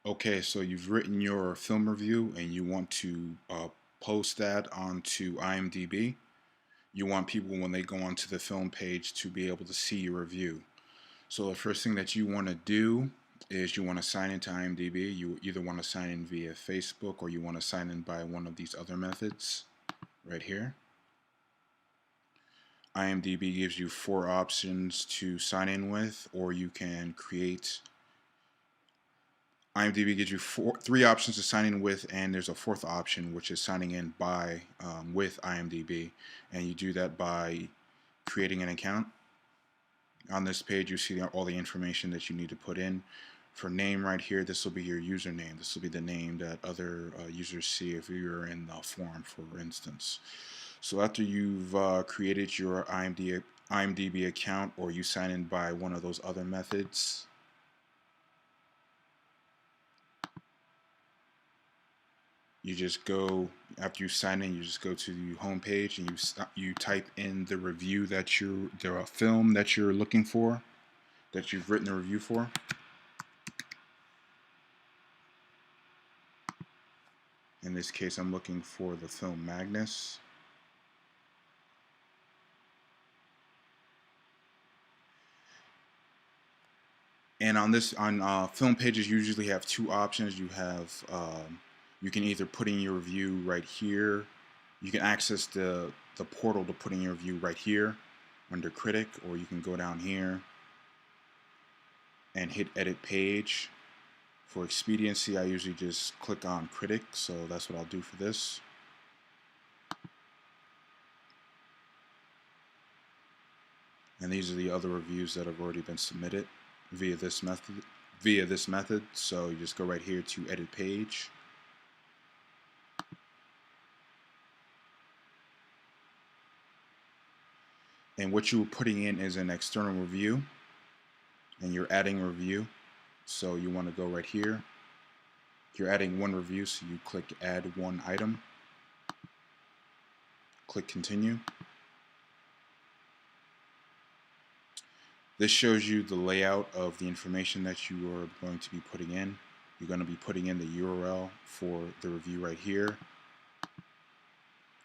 Okay, so you've written your film review and you want to post that onto IMDb. You want people, when they go onto the film page, to be able to see your review. So the first thing that you want to do is you want to sign into IMDb. You either want to sign in via Facebook or you want to sign in by one of these other methods right here. IMDb gives you 4 options to sign in with, or you can create. IMDb gives you 3 options to sign in with, and there's a 4th option, which is signing in by with IMDb, and you do that by creating an account. On this page, you see all the information that you need to put in. For name right here, this will be your username. This will be the name that other users see if you're in the forum, for instance. So after you've created your IMDb account, or you sign in by one of those other methods, you just go, after you sign in, you just go to the home page and you type in the review that the film that you're looking for, that you've written a review for. In this case, I'm looking for the film Magnus. And on film pages, you usually have 2 options. You have you can either put in your review right here. You can access the portal to put in your review right here under Critic, or you can go down here and hit Edit Page. For expediency, I usually just click on Critic, so that's what I'll do for this. And these are the other reviews that have already been submitted via this method. So you just go right here to Edit Page. And what you're putting in is an external review, and you're adding a review. So you want to go right here. You're adding 1 review, so you click Add 1 item. Click Continue. This shows you the layout of the information that you are going to be putting in. You're going to be putting in the URL for the review right here,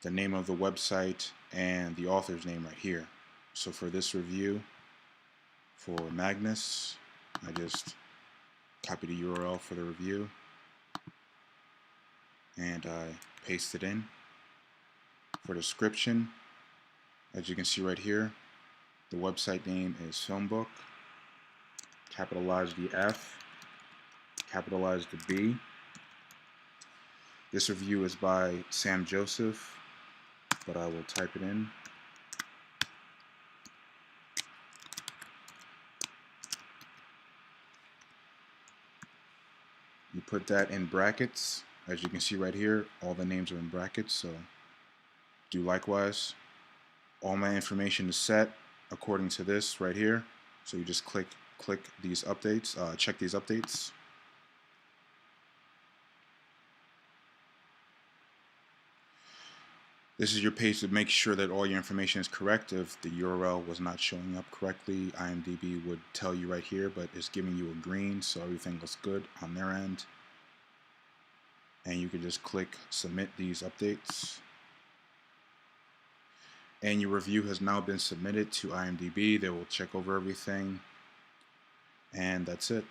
the name of the website, and the author's name right here. So for this review, for Magnus, I just copy the URL for the review and I paste it in. For description, as you can see right here, the website name is Filmbook. Capitalize the F, capitalize the B. This review is by Sam Joseph, but I will type it in. You put that in brackets. As you can see right here, all the names are in brackets, so do likewise. All my information is set according to this right here, so you just click these updates, check these updates. This is your page to make sure that all your information is correct. If the URL was not showing up correctly, IMDb would tell you right here, but it's giving you a green, so everything looks good on their end. And you can just click Submit these updates. And your review has now been submitted to IMDb. They will check over everything, and that's it.